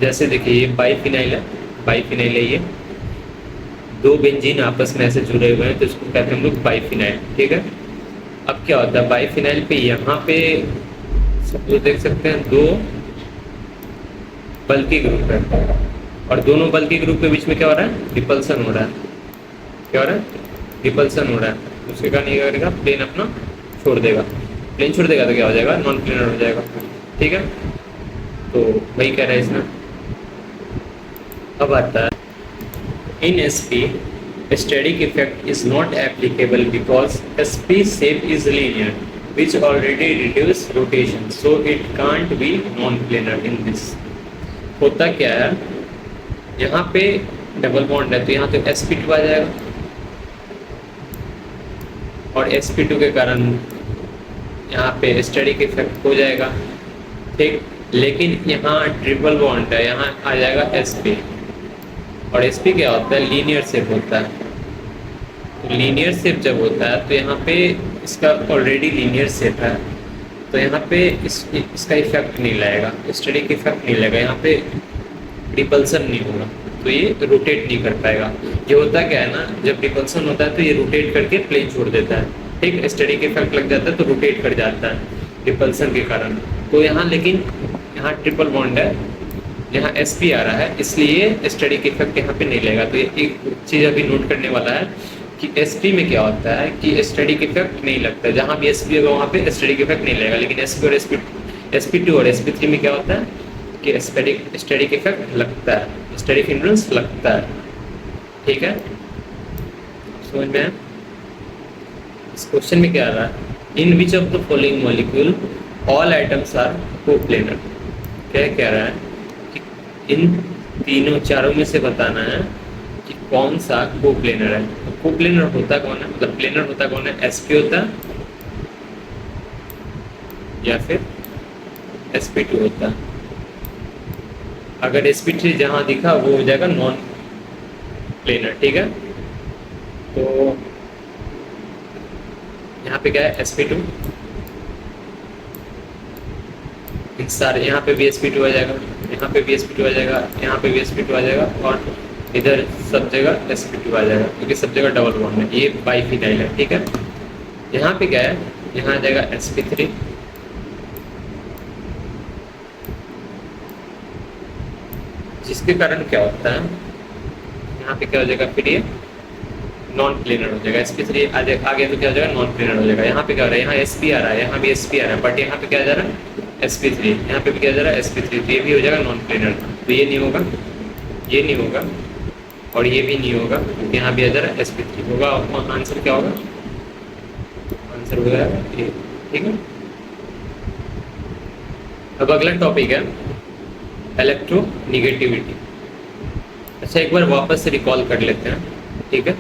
Speaker 1: जैसे देखिए ये बाइफिनाइल है, बाइफिनाइल है, ये 2 बेंजीन आपस में ऐसे जुड़े हुए हैं तो इसको कहते हैं हम लोग बाइफिनाइल, ठीक है। अब क्या होता है बाइफिनाइल पे, यहाँ पे सब लोग देख सकते हैं 2 बल्की ग्रुप है, और दोनों बल्की ग्रुप के बीच में क्या हो रहा है रिपल्सन हो रहा है, क्या हो रहा है रिपल्सन हो रहा है। उसके कारण ये करेगा प्लेन अपना छोड़ देगा, प्लेन छोड़ देगा तो क्या हो जाएगा नॉन प्लेनर हो जाएगा, ठीक है। तो वही कह रहा है इसमें। अब आता है इन SP static effect is not applicable because SP shape is linear which already reduce rotation, so it can't be non-planar in this। होता क्या है यहाँ पे डबल बॉन्ड है तो यहाँ तो sp2 आ जाएगा, और sp2 के कारण यहाँ पे स्टैटिक इफेक्ट हो जाएगा, ठीक। लेकिन यहाँ ट्रिपल बॉन्ड है, यहाँ आ जाएगा sp, और sp क्या होता है लीनियर शेप होता है। तो लीनियर शेप जब होता है तो यहाँ पे इसका ऑलरेडी लीनियर शेप है तो यहाँ पे इसका इफेक्ट नहीं लगेगा, स्टैटिक इफेक्ट नहीं लगेगा, यहाँ पे रिपल्सन नहीं होगा तो ये रोटेट नहीं कर पाएगा। ये होता क्या है ना, जब रिपल्सन होता है तो ये रोटेट करके प्लेन छोड़ देता है, ठीक। स्टैटिक इफेक्ट लग जाता है तो रोटेट कर जाता है रिपल्सन के कारण। तो यहाँ लेकिन यहाँ ट्रिपल बॉन्ड है, यहाँ sp आ रहा है, इसलिए स्टैटिक इफेक्ट यहाँ पे नहीं लगेगा। तो ये एक चीज़ अभी नोट करने वाला है कि sp में क्या होता है कि स्टैटिक इफेक्ट नहीं लगता, जहाँ भी sp होगा वहाँ पे स्टैटिक इफेक्ट नहीं लगेगा। लेकिन sp और sp2 और sp3 में क्या होता है कि स्टैटिक इफेक्ट लगता है, स्टैटिक हिंड्रेंस लगता है, ठीक है। समझ में? इस क्वेश्चन में क्या आ रहा है, in which of the following molecule all atoms are coplanar. क्या कह रहा है कि इन तीनों चारों में से बताना है कि कौन सा कोप्लेनर है। तो कोप्लेनर होता कौन है, मतलब प्लेनर होता कौन है, sp होता है या फिर sp2 होता है। अगर sp3 जहां दिखा वो हो जाएगा नॉन प्लेनर, ठीक है। तो यहाँ पे क्या है sp2, सारे यहाँ पे भी sp2 आ जाएगा, यहाँ पे भी sp2 आ जाएगा, यहाँ पे भी sp2 आ जाएगा और इधर सब जगह sp2 आ जाएगा क्योंकि सब जगह डबल बॉन्ड है, ये बाइफिनाइल है, ठीक है। यहाँ पे क्या है, यहाँ आ जाएगा sp3, जिसके कारण क्या होता है, यहाँ पे क्या हो जाएगा, फिर ये नॉन प्लेनर हो जाएगा। sp3 आगे तो क्या हो जाएगा, नॉन प्लेनर हो जाएगा। यहाँ पे क्या हो रहा है, यहाँ sp आ रहा है, यहाँ भी sp आ रहा है, बट यहाँ पे क्या जा रहा है, sp3, यहाँ पे भी क्या जा रहा है, sp3, तो ये भी हो जाएगा नॉन प्लेनर। तो ये नहीं होगा, ये नहीं होगा और ये भी नहीं होगा क्योंकि यहाँ भी आ जा रहा है sp3 होगा। आंसर क्या होगा, आंसर हो जाएगा ये, ठीक है। अब अगला टॉपिक है इलेक्ट्रोनिगेटिविटी। अच्छा, एक बार वापस से रिकॉल कर लेते हैं, ठीक है।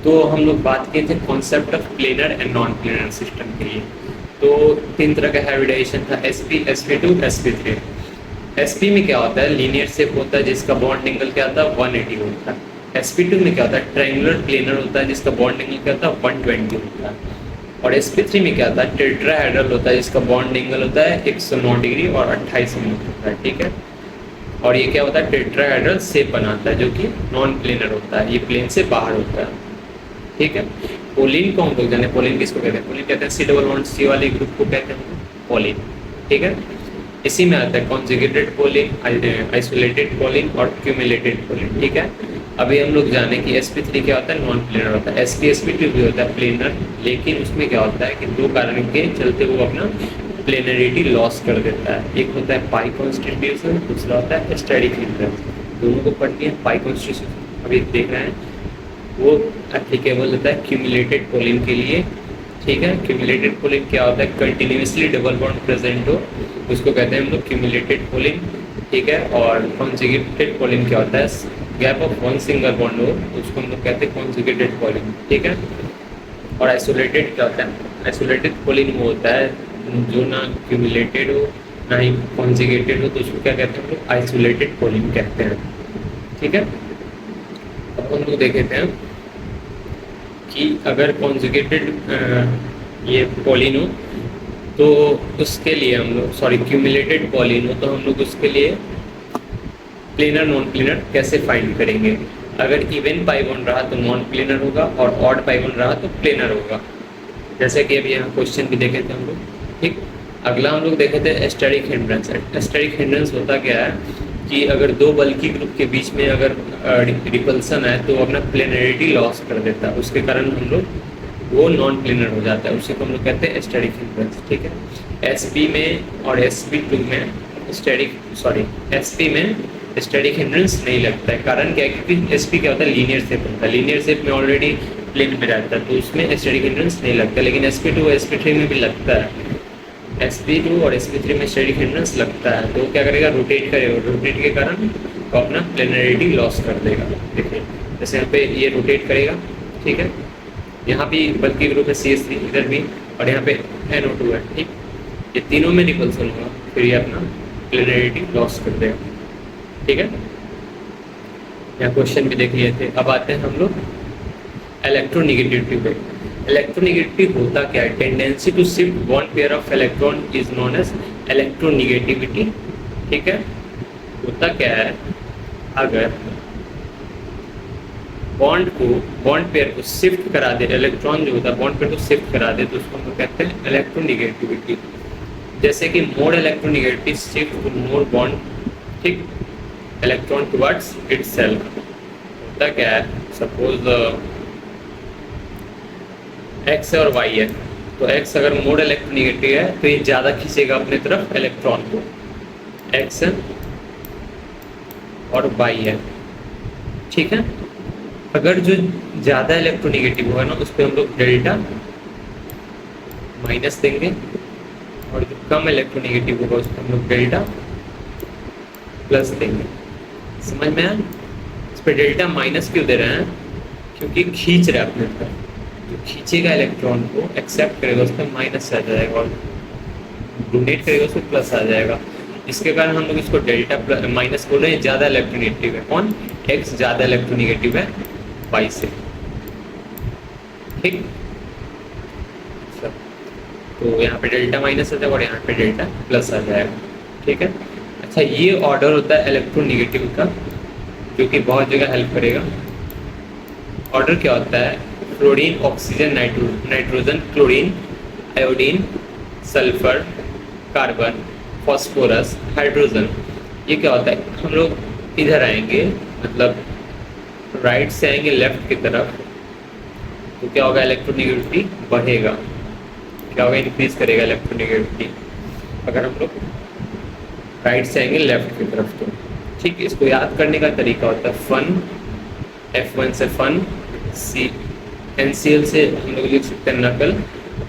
Speaker 1: तो हम लोग बात किए थे concept of planar and non planar system के लिए। तो तीन तरह का हाइब्रिडाइजेशन था, sp, sp2, sp3। sp में क्या होता है, लीनियर शेप होता है जिसका बॉन्ड एंगल क्या होता है, 180 होता है। sp2 में क्या होता है, ट्रायंगुलर प्लेनर होता है जिसका बॉन्ड एंगल क्या होता है, 120 होता है। और sp3 में क्या होता है, टेट्राहेड्रल होता है जिसका बॉन्ड एंगल होता है 109 डिग्री और 28 मिनट होता है, ठीक है। और ये क्या होता है, टेट्राहेड्रल शेप बनाता है जो कि नॉन प्लेनर होता है, ये प्लेन से बाहर होता है, ठीक है। पोलिन को हम लोग जाने, पोलिन किसको कहते हैं, पोलिन कहते हैं सी डबल बॉन्ड सी वाले ग्रुप को कहते हैं पोलिन, ठीक है। इसी में आता है कॉन्जुगेटेड पोलिन, आइसोलेटेड पोलिन और क्यूमुलेटेड पोलिन, ठीक है। अभी हम लोग जाने कि sp3 क्या होता है, नॉन प्लेनर होता है। sp2 भी होता है प्लेनर, लेकिन उसमें क्या होता है कि दो कारण के चलते वो अपना प्लेनरिटी लॉस कर देता है। एक होता है पाई कॉन्स्टिट्यूशन, दूसरा होता है स्टैटिक हिंड्रेंस। दोनों को पढ़नी है। पाई कॉन्स्टिट्यूशन अभी देख रहे हैं, वो एप्लीकेबल होता है क्यूमुलेटेड पोलिन के लिए, ठीक है। क्यूमुलेटेड पोलिन क्या होता है, कंटिन्यूसली डबल बॉन्ड प्रेजेंट हो, उसको कहते हैं हम लोग क्यूमुलेटेड पोलिन, ठीक है। और कॉन्जुगेटेड पोलिन क्या होता है, gap of one single bond हो तो उसको हम लोग कहते हैं कॉन्जुगेटेड पोलिन, ठीक है। और आइसोलेटेड क्या होता है, आइसोलेटेड पोलिन वो होता है जो ना क्यूमुलेटेड हो ना ही कॉन्जुगेटेड हो, तो उसको क्या कहते हैं हम लोग, आइसोलेटेड पोलिन कहते हैं, ठीक है। अब हम लोग देखे थे कि अगर कॉन्जुगेटेड ये पोलिन हो तो उसके लिए हम लोग, सॉरी क्यूमुलेटेड पोलिन हो तो हम लोग उसके लिए प्लेनर नॉन प्लेनर कैसे फाइंड करेंगे। अगर इवन पाई बॉन्ड रहा तो नॉन प्लेनर होगा और ऑड पाई बॉन्ड रहा तो प्लेनर होगा, जैसे कि अभी यहाँ क्वेश्चन भी देखे थे हम लोग, ठीक। अगला हम लोग देखे थे स्टेरिक हिंड्रेंस। स्टेरिक हिंड्रेंस होता क्या है कि अगर दो बल्कि ग्रुप के बीच में अगर रिपल्सन है तो अपना प्लेनरिटी लॉस कर देता है, उसके कारण हम लोग वो नॉन प्लेनर हो जाता है, उसी को हम लोग कहते हैं स्टेरिक हिंड्रेंस, ठीक है। sp में और sp2 में sp में स्टैटिक हिंड्रेंस नहीं लगता है। कारण क्या है, क्योंकि sp क्या होता है, लीनियर शेप होता है, लीनियर शेप में ऑलरेडी प्लेन में रहता है तो उसमें स्टैटिक हिंड्रेंस नहीं लगता। लेकिन sp2 और sp3 में भी लगता है, sp2 और sp3 में स्टैटिक हिंड्रेंस लगता है, तो क्या करेगा, रोटेट करेगा, रोटेट के कारण तो अपना प्लेनरिटी लॉस कर देगा। देखिए जैसे यहाँ पे ये रोटेट करेगा, ठीक है, यहाँ भी बल्कि ग्रुप है CH3 इधर भी, और यहाँ पे NO2 है, ठीक। ये तीनों में रिपल्सन होगा, फिर ये अपना प्लेनरिटी लॉस कर देगा, ठीक है। यहाँ क्वेश्चन भी देख लिए थे। अब आते हैं हम लोग इलेक्ट्रोनिगेटिविटी पे। इलेक्ट्रोनिगेटिविटी होता क्या है, tendency to shift one pair of electron is known as electronegativity, ठीक है। होता क्या है, अगर बॉन्ड पेयर को शिफ्ट करा दे, इलेक्ट्रॉन जो होता है बॉन्ड पेयर को शिफ्ट करा दे तो उसको हम लोग कहते हैं इलेक्ट्रोनिगेटिविटी। जैसे कि more electronegativity shift to more bond, ठीक, इलेक्ट्रॉन टुवर्ड्स इटसेल्फ। होता क्या है, सपोज x और y है, तो x अगर मोर इलेक्ट्रोनिगेटिव है तो ये ज़्यादा खींचेगा अपने तरफ इलेक्ट्रॉन को, x और बाई है, ठीक है। अगर जो ज़्यादा इलेक्ट्रोनेगेटिव होगा ना उस पर हम लोग डेल्टा माइनस देंगे, और जो कम इलेक्ट्रोनेगेटिव होगा उस पर हम लोग डेल्टा प्लस देंगे। समझ में आया? इस पर डेल्टा माइनस क्यों दे रहे हैं? क्योंकि खींच रहे हैं अपने तरफ, जो खींचेगा इलेक्ट्रॉन को एक्सेप्ट करेगा उस पर माइनस आ जाएगा, और डोनेट करेगा उस पर प्लस आ जाएगा। इसके कारण हम लोग इसको डेल्टा माइनस बोल रहे हैं। ज़्यादा इलेक्ट्रोनेगेटिव है कौन? एक्स ज़्यादा इलेक्ट्रोनेगेटिव है वाई से, ठीक। तो यहाँ पे डेल्टा माइनस आ जाएगा और यहाँ पे डेल्टा प्लस आ जाएगा, ठीक है। अच्छा, ये ऑर्डर होता है इलेक्ट्रोनेगेटिव का, जो कि बहुत जगह हेल्प करेगा। ऑर्डर क्या होता है? Fluorine, oxygen, nitrogen, chlorine, iodine, sulphur, carbon, phosphorus, hydrogen. ये क्या होता है? हम लोग इधर आएंगे, मतलब राइट से आएंगे लेफ्ट की तरफ, तो क्या होगा? इलेक्ट्रोनेगेटिविटी बढ़ेगा। क्या होगा? इंक्रीज करेगा इलेक्ट्रोनेगेटिविटी। अगर हम लोग राइट से आएंगे लेफ्ट की तरफ तो, ठीक। इसको याद करने का तरीका होता है फन, F1 से फन, NCL से हम लोग लिख सकते हैं नकल,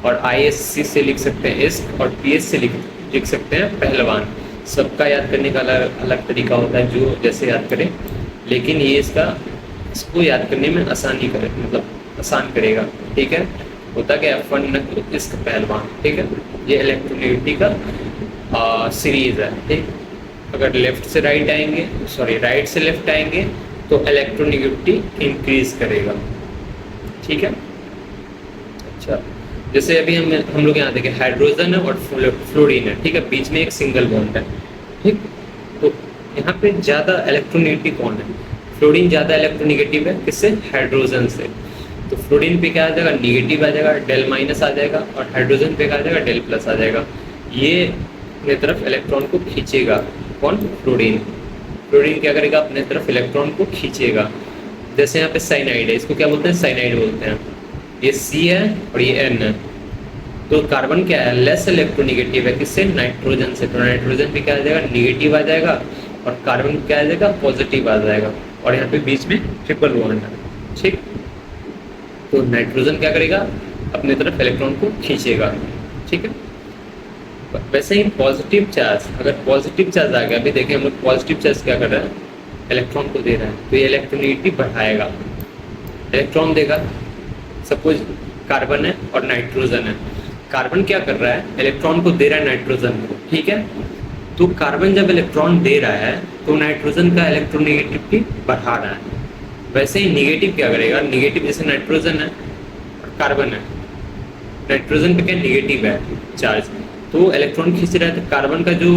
Speaker 1: और ISC से लिख सकते हैं इश्क, और PS से लिख सकते हैं पहलवान। सबका याद करने का अलग अलग तरीका होता है, जो जैसे याद करें, लेकिन ये इसको याद करने में आसानी करे, मतलब आसान करेगा, ठीक है। होता क्या? F1 नकल, इश्क, पहलवान, ठीक है। ये इलेक्ट्रोनेगेटिविटी का सीरीज है, ठीक। अगर लेफ्ट से राइट आएंगे, सॉरी राइट से लेफ्ट आएंगे तो इलेक्ट्रोनेगेटिविटी इंक्रीज करेगा, ठीक है। अच्छा, जैसे अभी हम लोग यहाँ देखें, हाइड्रोजन है और फ्लोरीन है, ठीक है, बीच में एक सिंगल बॉन्ड है, ठीक। तो यहाँ पे ज़्यादा इलेक्ट्रोनेगेटिव कौन है? फ्लोरीन ज़्यादा इलेक्ट्रोनेगेटिव है, किससे? हाइड्रोजन से। तो फ्लोरीन पे क्या आ जाएगा? निगेटिव आ जाएगा, डेल माइनस आ जाएगा, और हाइड्रोजन पे क्या आ जाएगा? डेल प्लस आ जाएगा। ये अपने तरफ इलेक्ट्रॉन को खींचेगा, कौन? फ्लोरीन। फ्लोरीन क्या करेगा? अपने तरफ इलेक्ट्रॉन को खींचेगा। जैसे यहाँ पे साइनाइड है, इसको क्या बोलते हैं? साइनाइड बोलते हैं। ये C है और ये N है। तो कार्बन क्या है? लेस इलेक्ट्रोनेगेटिव है, किससे? नाइट्रोजन से। तो नाइट्रोजन पे क्या आ जाएगा? निगेटिव आ जाएगा, और कार्बन क्या आ जाएगा? पॉजिटिव आ जाएगा, और यहाँ पे बीच में ट्रिपल बॉन्ड है, ठीक। तो नाइट्रोजन क्या करेगा? अपने तरफ इलेक्ट्रॉन को खींचेगा, ठीक है। वैसे ही पॉजिटिव चार्ज, अगर पॉजिटिव चार्ज आ गया, अभी देखें हम लोग पॉजिटिव चार्ज क्या कर रहा है? इलेक्ट्रॉन को दे रहा है, तो ये इलेक्ट्रोनेगेटिव बढ़ाएगा, इलेक्ट्रॉन देगा। सपोज कार्बन है और नाइट्रोजन है, कार्बन क्या कर रहा है? इलेक्ट्रॉन को दे रहा है नाइट्रोजन को, ठीक है। तो कार्बन जब इलेक्ट्रॉन दे रहा है तो नाइट्रोजन का इलेक्ट्रोनेगेटिविटी बढ़ा रहा है। वैसे ही निगेटिव क्या करेगा? निगेटिव, जैसे नाइट्रोजन है और कार्बन है, नाइट्रोजन पे क्या निगेटिव है चार्ज, तो इलेक्ट्रॉन खींच रहा है, तो कार्बन का जो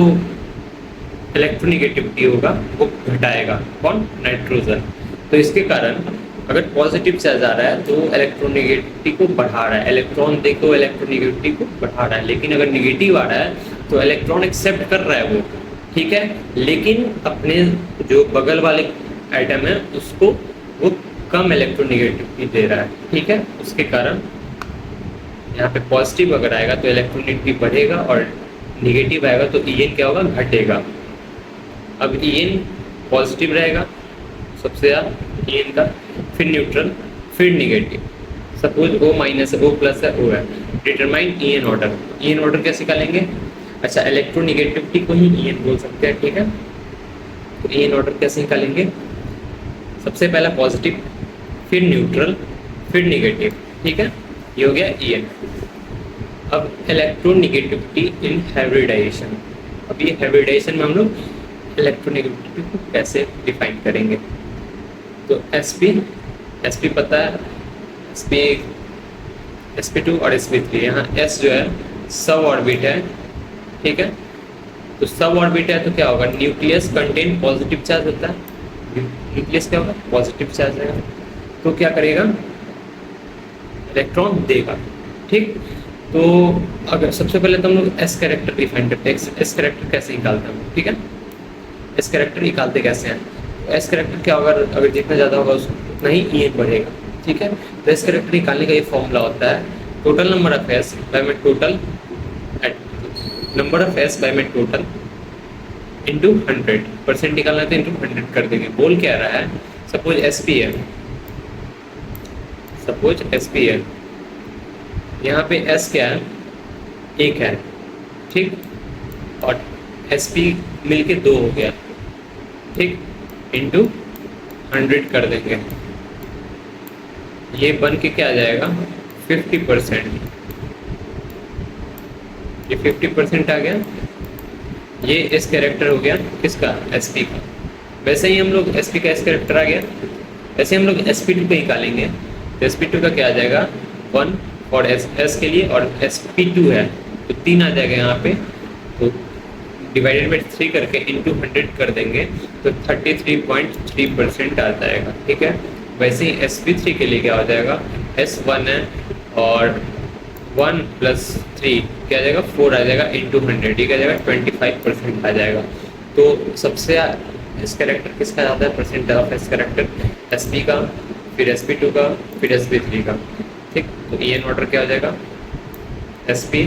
Speaker 1: इलेक्ट्रोनेगेटिविटी होगा वो घटाएगा, कौन? नाइट्रोजन। तो इसके कारण अगर पॉजिटिव चार्ज आ रहा है तो इलेक्ट्रोनेगेटिविटी को बढ़ा रहा है, इलेक्ट्रॉन देखो इलेक्ट्रोनेगेटिविटी को बढ़ा रहा है। लेकिन अगर निगेटिव आ रहा है तो इलेक्ट्रॉन एक्सेप्ट कर रहा है वो, ठीक है, लेकिन अपने जो बगल वाले आइटम है उसको वो कम इलेक्ट्रोनेगेटिविटी दे रहा है, ठीक है। उसके कारण यहाँ पे पॉजिटिव अगर आएगा तो इलेक्ट्रोनेगेटिविटी बढ़ेगा, और निगेटिव आएगा तो EN क्या होगा? घटेगा। अब EN पॉजिटिव रहेगा सबसे ज़्यादा EN का, फिर न्यूट्रल, फिर निगेटिव। सपोज O माइनस है, O प्लस है, O है। Determine EN order. EN order कैसे निकालेंगे? अच्छा, इलेक्ट्रोनेगेटिविटी को ही EN बोल सकते हैं, ठीक है। तो EN ऑर्डर कैसे निकालेंगे? सबसे पहला पॉजिटिव, फिर न्यूट्रल, फिर निगेटिव, ठीक है। ये हो गया EN। अब इलेक्ट्रोनेगेटिविटी इन हाइब्रिडाइजेशन। अब ये हाइब्रिडाइजेशन में हम लोग इलेक्ट्रोनेगेटिविटी को कैसे डिफाइन करेंगे? तो sp पता है, sp2 और sp3। यहाँ s जो है सब ऑर्बिट है, ठीक है। तो सब ऑर्बिट है तो क्या होगा? न्यूक्लियस कंटेन पॉजिटिव चार्ज होता है, न्यूक्लियस क्या होगा? पॉजिटिव चार्ज है, तो क्या करेगा? इलेक्ट्रॉन देगा, ठीक। तो अगर सबसे पहले तो हम लोग एस कैरेक्टर डिफाइन करते हैं। एस कैरेक्टर कैसे निकालते हैं, ठीक है। एस कैरेक्टर निकालते कैसे हैं? एस कैरेक्टर क्या होगा? अगर जितना ज़्यादा होगा उतना ही EN बढ़ेगा, ठीक है। तो एस कैरेक्टर निकालने का ये फॉर्मूला होता है total number of S by में total number of S by में टोटल इंटू 100% निकालना है तो इंटू 100 कर देंगे। बोल क्या रहा है, सपोज sp है, सपोज sp है, यहाँ पे s क्या है, 1 है, ठीक, और sp मिलके 2 हो गया, ठीक, इंटू 100 कर देंगे, ये बन के क्या आ जाएगा 50%, ये 50% आ गया, ये एस कैरेक्टर हो गया किसका, एसपी का। वैसे ही हम लोग एसपी का एस कैरेक्टर आ गया, वैसे हम लोग sp2 पे निकालेंगे, तो sp2 का क्या आ जाएगा 1 और एस के लिए, और sp2 है तो 3 आ जाएगा यहाँ पे, तो डिवाइडेड बाई 3 करके इंटू 100 कर देंगे तो 33.3% आ जाएगा, ठीक है। वैसे ही sp3 के लिए क्या हो जाएगा, s1 है और 1 प्लस 3 क्या आ जाएगा 4 आ जाएगा इंटू 100, ये क्या आ जाएगा 25% आ जाएगा। तो सबसे एस कैरेक्टर किसका आता है, percent of S character SP का, फिर sp2 का, फिर sp3 का, ठीक। तो en ऑर्डर क्या हो जाएगा, sp,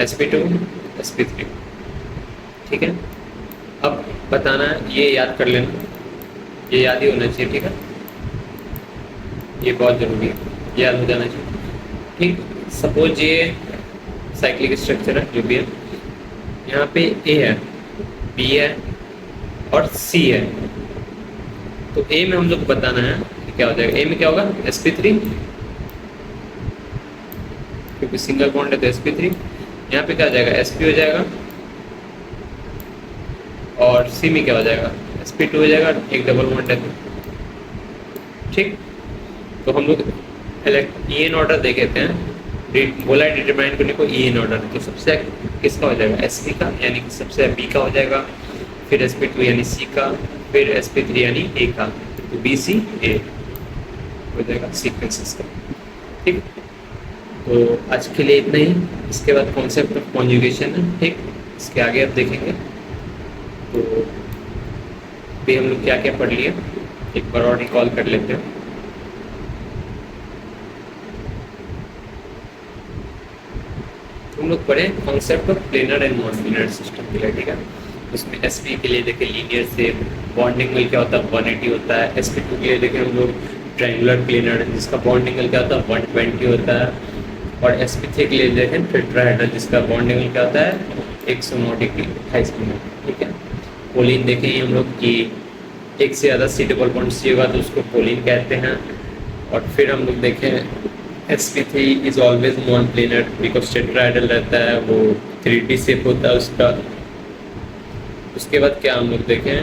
Speaker 1: sp2, sp3, ठीक है। अब बताना है, ये याद कर लेना, ये याद ही होना चाहिए, ठीक है, ये बहुत ज़रूरी है, याद हो जाना चाहिए, ठीक। सपोज ये साइक्लिक स्ट्रक्चर है जो भी है, यहाँ पे ए है, बी है और सी है, तो ए में हम लोग को बताना है कि क्या हो जाएगा, ए में क्या होगा sp3, क्योंकि सिंगल बॉन्ड है तो sp3, यहाँ पे क्या हो जाएगा sp हो जाएगा, और सी में क्या हो जाएगा sp2 हो जाएगा, एक डबल बॉन्ड है, ठीक। तो हम लोग en ऑर्डर दे देते हैं, बोला है डिटरमाइन करने को en ऑर्डर, तो सबसे किसका हो जाएगा sp का, यानी कि सबसे b का हो जाएगा, फिर sp2 यानी c का, फिर sp3 यानी a का, तो b c a हो जाएगा सीक्वेंसेस का, ठीक। तो आज के लिए इतना ही, इसके बाद कॉन्सेप्ट ऑफ कॉन्जुगेशन है, ठीक, इसके आगे आप देखेंगे। तो भी हम लोग क्या क्या पढ़ लिए एक बार और रिकॉल कर लेते हैं। हम लोग पढ़े concept of planar and non planar system के लिए, ठीक है। उसमें sp के लिए देखें लीनियर से बॉन्डिंग एंगल क्या होता है 180 होता है, sp2 के लिए देखें हम लोग ट्रायंगुलर प्लेनर जिसका बॉन्डिंग एंगल क्या होता है 120 होता है, और sp3 के लिए देखें टेट्राहेड्रल जिसका बॉन्डिंग एंगल क्या होता है 109 डिग्री 28 मिनट, ठीक है। पोलिन देखें हम लोग कि एक से ज़्यादा सी डबल बॉन्ड सी होगा तो उसको पोलिन कहते हैं, और फिर हम लोग देखें sp3 is always non planar because tetrahedral रहता है, वो 3D शेप होता है उसका। उसके बाद क्या हम लोग देखें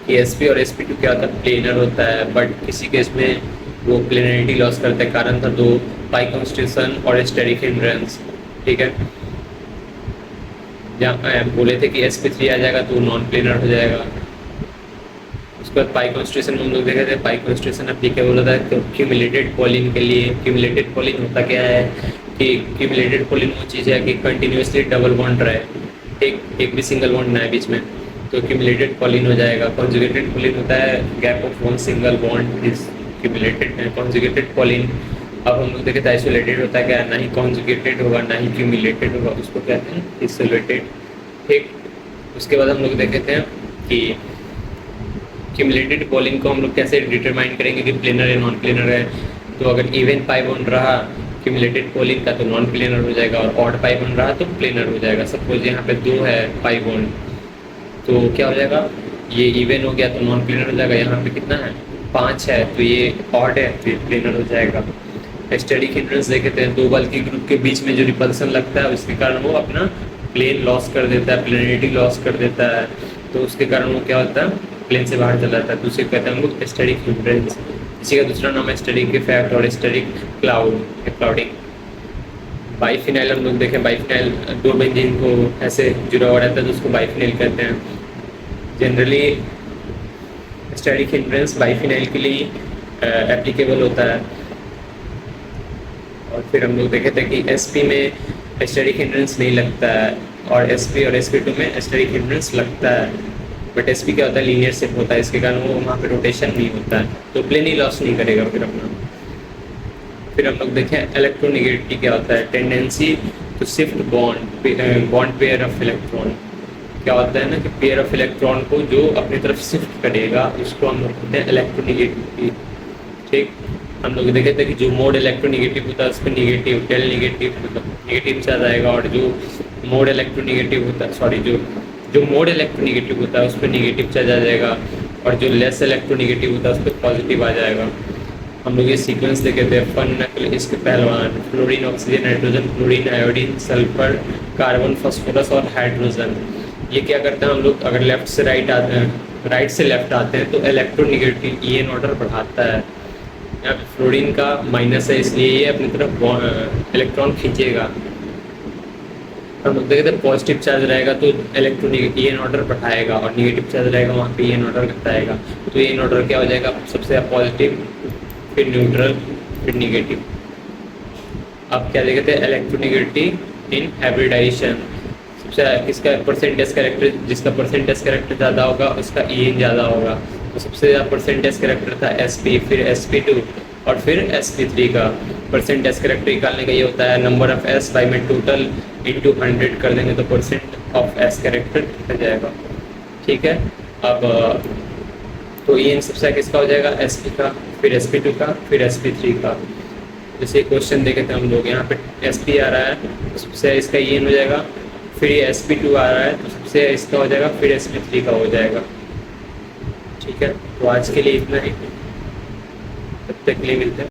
Speaker 1: कि sp और sp2 क्या होता है प्लेनर होता है, बट किसी केस में वो प्लेनरिटी लॉस करते हैं, कारण था 2 पाई कॉन्स्टिट्यूशन और स्टेरिक हिंड्रेंस, ठीक है। जहाँ बोले थे कि sp3 आ जाएगा तो नॉन प्लेनर हो जाएगा। उसके बाद पाई कॉन्स्टिट्यूशन में हम लोग देखे थे पाई कॉन्स्टिट्यूशन एप्लीकेबल होता है क्यूमुलेटेड पोलिन के लिए। क्यूमुलेटेड पोलिन होता क्या है कि क्यूमुलेटेड पोलिन वो चीज़ है कि कंटिन्यूसली डबल बॉन्ड रहे, एक भी सिंगल बॉन्ड ना है बीच में, तो क्यूमुलेटेड पोलिन हो जाएगा। कॉन्जुगेटेड पोलिन होता है gap of one single bond is cumulated है कॉन्जुगेटेड पोलिन। अब हम लोग देखे थे आइसोलेटेड होता है क्या, ना ही कॉन्जुगेटेड होगा ना ही क्यूमुलेटेड होगा, उसको कहते हैं आइसोलेटेड, ठीक। उसके बाद हम लोग देखे थे कि क्यूमुलेटेड पोलिन को हम लोग कैसे डिटरमाइन करेंगे कि प्लेनर है नॉन प्लेनर है। तो अगर इवन पाई बॉन्ड रहा क्यूमुलेटेड पोलिन का तो नॉन प्लेनर हो जाएगा, और ऑड पाई बॉन्ड रहा तो प्लेनर हो जाएगा। सपोज यहाँ पे 2 है पाई बॉन्ड तो क्या हो जाएगा, ये इवन हो गया तो नॉन प्लेनर हो जाएगा। यहाँ पे कितना है 5 है तो ये ऑड है तो ये प्लेनर हो जाएगा। स्टेरिक हिंड्रेंस देखते हैं, 2 बल के ग्रुप के बीच में जो रिपल्सन लगता है उसके कारण वो अपना प्लेन लॉस कर देता है, प्लेनिटी लॉस कर देता है, तो उसके कारण वो क्या होता है प्लेन से बाहर चला जाता है, तो उसे कहते हैं हम लोग स्टेरिक हिंड्रेंस। इसी का दूसरा नाम है स्टेरिक इफेक्ट और स्टेरिक क्लाउडिंग। बाइफिनाइल हम लोग देखें, बाइफिनाइल 2 बेंजीन को ऐसे जुड़ा हुआ रहता है तो उसको बाइफिनाइल कहते हैं। जनरली स्टेरिक हिंड्रेंस बाइफिनाइल के लिए एप्लीकेबल होता है। और फिर हम लोग देखे थे कि sp में स्टेरिक हिंड्रेंस नहीं लगता है और sp और sp2 में स्टेरिक हिंड्रेंस लगता है, बट sp क्या होता है लीनियर शिफ्ट होता है, इसके कारण वो वहाँ पे रोटेशन नहीं होता है तो प्लेन ही लॉस नहीं करेगा फिर अपना। फिर हम लोग देखें इलेक्ट्रोनेगेटिविटी क्या होता है, tendency to shift bond pair of electron, क्या होता है ना कि पेयर ऑफ इलेक्ट्रॉन को जो अपनी तरफ शिफ्ट करेगा उसको हम लोग कहते हैं इलेक्ट्रोनिगेटिविटी। ठीक, हम लोग देखे थे कि जो मोड इलेक्ट्रोनिगेटिव होता है उस पर निगेटिव डेल निगेटिव मतलब निगेटिव चार्ज आएगा, और जो मोड इलेक्ट्रोनिगेटिव होता है सॉरी जो मोड इलेक्ट्रोनिगेटिव होता है उस पर निगेटिव चार्ज आ जाएगा, और जो लेस इलेक्ट्रोनिगेटिव होता है उस पर पॉजिटिव आ जाएगा। हम लोग ये सीक्वेंस देखे थे, फन नकल इसके पहलवान, fluorine oxygen nitrogen chlorine iodine sulphur carbon phosphorus और हाइड्रोजन। ये क्या करते हैं हम लोग, अगर लेफ्ट से राइट आते हैं, राइट से लेफ्ट आते हैं तो इलेक्ट्रोनिगेटिव ईएन ऑर्डर बढ़ाता है। यहाँ पे फ्लोरीन का माइनस है इसलिए ये अपनी तरफ इलेक्ट्रॉन खींचेगा। हम लोग देखे थे पॉजिटिव चार्ज रहेगा तो इलेक्ट्रोनिक ईएन ऑर्डर बढ़ाएगा, और निगेटिव चार्ज रहेगा वहाँ पे ईएन ऑर्डर घटाएगा। तो ईएन ऑर्डर क्या हो जाएगा, सबसे पॉजिटिव फिर न्यूट्रल फिर निगेटिव। अब क्या देखे थे इलेक्ट्रोनिगेटिविटी इन हाइब्रिडाइजेशन, सबसे किसका परसेंटेज कैरेक्टर, जिसका परसेंटेज कैरेक्टर ज़्यादा होगा उसका ईएन ज़्यादा होगा। तो सबसे ज़्यादा परसेंटेज कैरेक्टर था sp, फिर sp2 और फिर sp3 का। परसेंटेज कैरेक्टर निकालने का ये होता है नंबर ऑफ s बाई में टोटल इंटू 100 कर देंगे तो परसेंट ऑफ s कैरेक्टर निकल जाएगा। ठीक है, अब तो ईएन सबसे किसका हो जाएगा, sp का, फिर sp2 का, फिर sp3 का। जैसे क्वेश्चन देखे थे हम लोग, यहाँ पे sp आ रहा है तो सबसे इसका ईएन हो जाएगा, फिर ये sp2 आ रहा है तो सबसे इसका हो जाएगा, फिर sp3 का हो जाएगा। ठीक है, तो आज के लिए इतना ही, तब तक के लिए मिलते हैं।